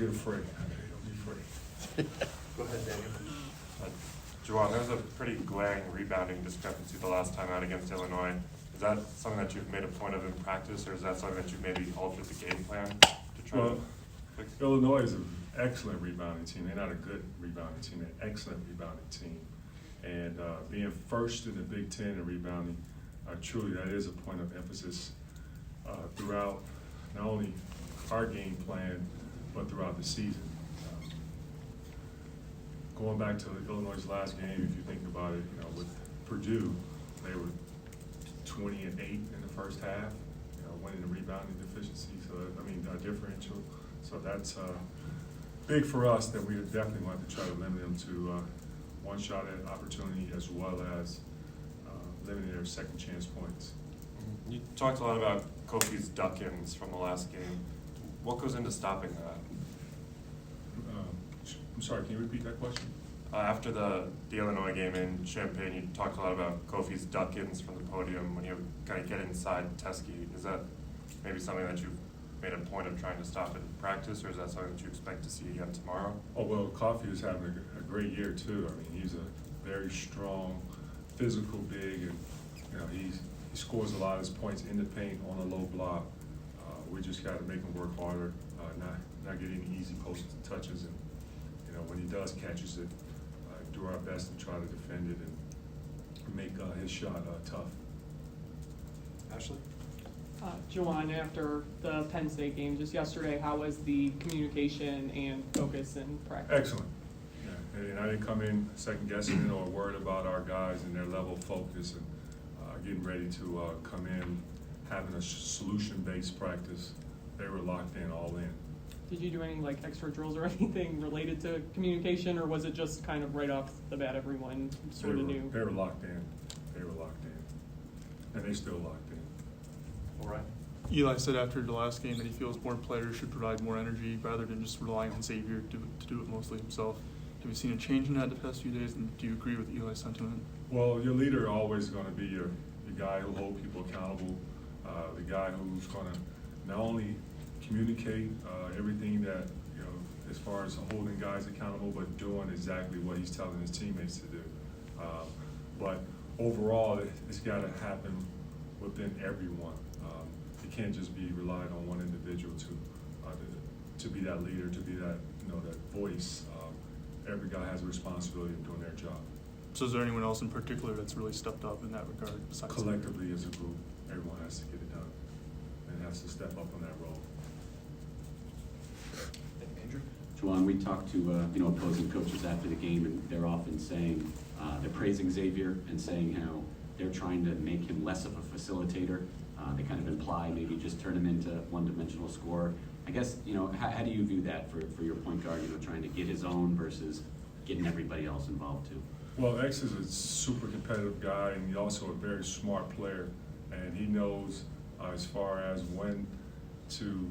get afraid. Don't be afraid. Go ahead, Daniel. Juwan, there was a pretty glaring rebounding discrepancy the last time out against Illinois. Is that something that you've made a point of in practice, or is that something that you've maybe altered the game plan to try to fix? Illinois is an excellent rebounding team. They're not a good rebounding team, they're an excellent rebounding team. And being first in the Big Ten in rebounding, truly that is a point of emphasis throughout not only our game plan, but throughout the season. Going back to Illinois' last game, if you think about it, with Purdue, they were 20-8 in the first half, winning the rebounding deficiency. So differential. So that's big for us that we definitely want to try to limit them to one shot at opportunity as well as limiting their second chance points. You talked a lot about Kofi's duck-ins from the last game. What goes into stopping that? I'm sorry, can you repeat that question? After the Illinois game in Champaign, you talked a lot about Kofi's duck-ins from the podium when you kind of get inside Teskey. Is that maybe something that you've made a point of trying to stop in practice, or is that something that you expect to see again tomorrow? Oh, well, Kofi is having a great year, too. He's a very strong, physical big, and, he scores a lot of his points in the paint on a low block. We just got to make him work harder, not get any easy post touches, and when he does catches it, do our best to try to defend it and make his shot tough. Ashley? Juwan, after the Penn State game just yesterday, how was the communication and focus in practice? Excellent. Yeah. And I didn't come in second guessing it or worried about our guys and their level of focus and getting ready to come in having a solution-based practice. They were locked in, all in. Did you do any extra drills or anything related to communication, or was it just kind of right off the bat everyone sort of knew? They were locked in. They were locked in. And they still locked in. All right. Eli said after the last game that he feels more players should provide more energy rather than just relying on Xavier to do it mostly himself. Have you seen a change in that the past few days, and do you agree with Eli's sentiment? Well, your leader always going to be your guy who hold people accountable, the guy who's going to not only communicate everything that, as far as holding guys accountable, but doing exactly what he's telling his teammates to do. But overall, it's got to happen within everyone. It can't just be relied on one individual to be that leader, to be that that voice. Every guy has a responsibility of doing their job. So is there anyone else in particular that's really stepped up in that regard besides Collectively as a group, everyone has to get it done and has to step up on that role. Andrew? Juwan, we talked to opposing coaches after the game, and they're often saying they're praising Xavier and saying how they're trying to make him less of a facilitator. They kind of imply maybe just turn him into one-dimensional scorer. I guess how do you view that for your point guard? Trying to get his own versus getting everybody else involved too. Well, X is a super competitive guy, and he's also a very smart player, and he knows as far as when to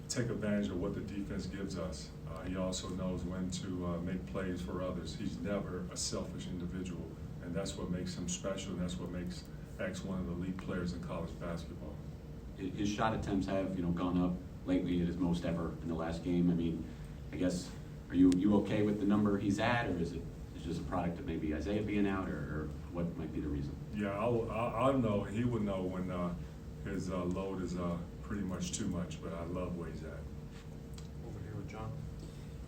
take advantage of what the defense gives us. He also knows when to make plays for others. He's never a selfish individual, and that's what makes him special, and that's what makes X one of the elite players in college basketball. His shot attempts have gone up lately at his most ever in the last game. I guess, are you okay with the number he's at, or is it just a product of maybe Isaiah being out, or what might be the reason? Yeah, I'll know. He would know when his load is pretty much too much, but I love where he's at. Over here with John.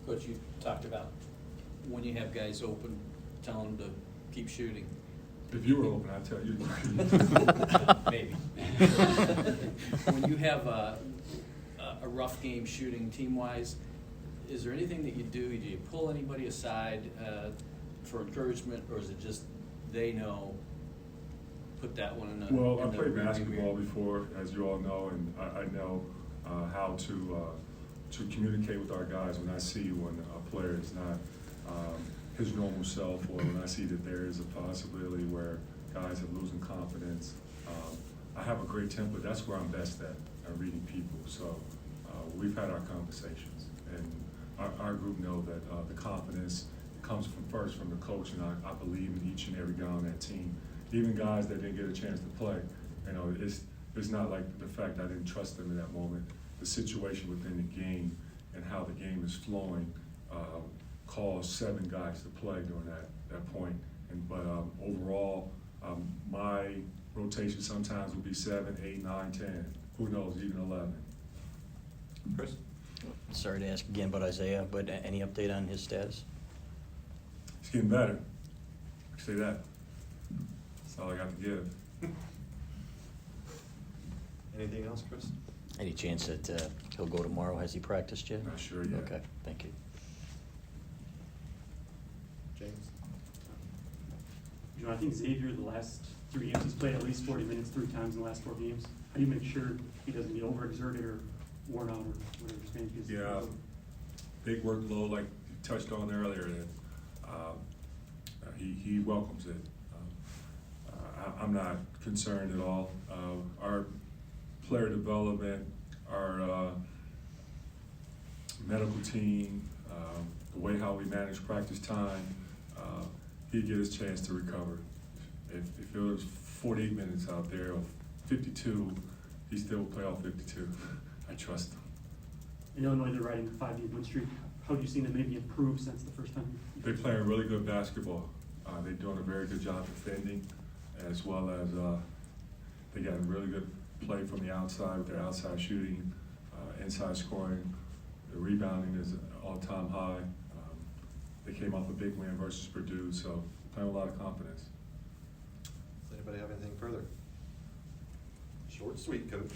Coach, you talked about when you have guys open, tell them to keep shooting. If you were open, I'd tell you. Maybe. When you have a rough game shooting team-wise, is there anything that you do? Do you pull anybody aside for encouragement, or is it just they know, put that one in the Well, I in the played rearview basketball mirror? before, as you all know, and I know how to communicate with our guys when I see when a player is not his normal self, or when I see that there is a possibility where guys are losing confidence. I have a great temper. That's where I'm best at reading people. So we've had our conversations, and our group know that the confidence comes first from the coach, and I believe in each and every guy on that team. Even guys that didn't get a chance to play, it's not like the fact I didn't trust them in that moment. The situation within the game and how the game is flowing, cause 7 guys to play during that point. But overall, my rotation sometimes will be 7, 8, 9, 10. Who knows, even 11. Chris? Sorry to ask again about Isaiah, but any update on his status? He's getting better. I can say that. That's all I got to give. Anything else, Chris? Any chance that he'll go tomorrow? Has he practiced yet? Not sure yet. Okay, thank you. James? Juwan, I think Xavier, the last 3 games, he's played at least 40 minutes 3 times in the last 4 games. How do you make sure he doesn't get overexerted or worn out or whatever his name is? Yeah, big workload like you touched on earlier, and he welcomes it. I'm not concerned at all. Our player development, our medical team, the way how we manage practice time, he'd get his chance to recover. If it was 48 minutes out there or 52, he still would play all 52. I trust him. In Illinois, they're riding a 5-game win streak. How have you seen them maybe improve since the first time? They're playing really good basketball. They're doing a very good job defending, as well as they got really good play from the outside with their outside shooting, inside scoring. The rebounding is all-time high. They came off a big win versus Purdue, so playing with a lot of confidence. Does anybody have anything further? Short, sweet, coach.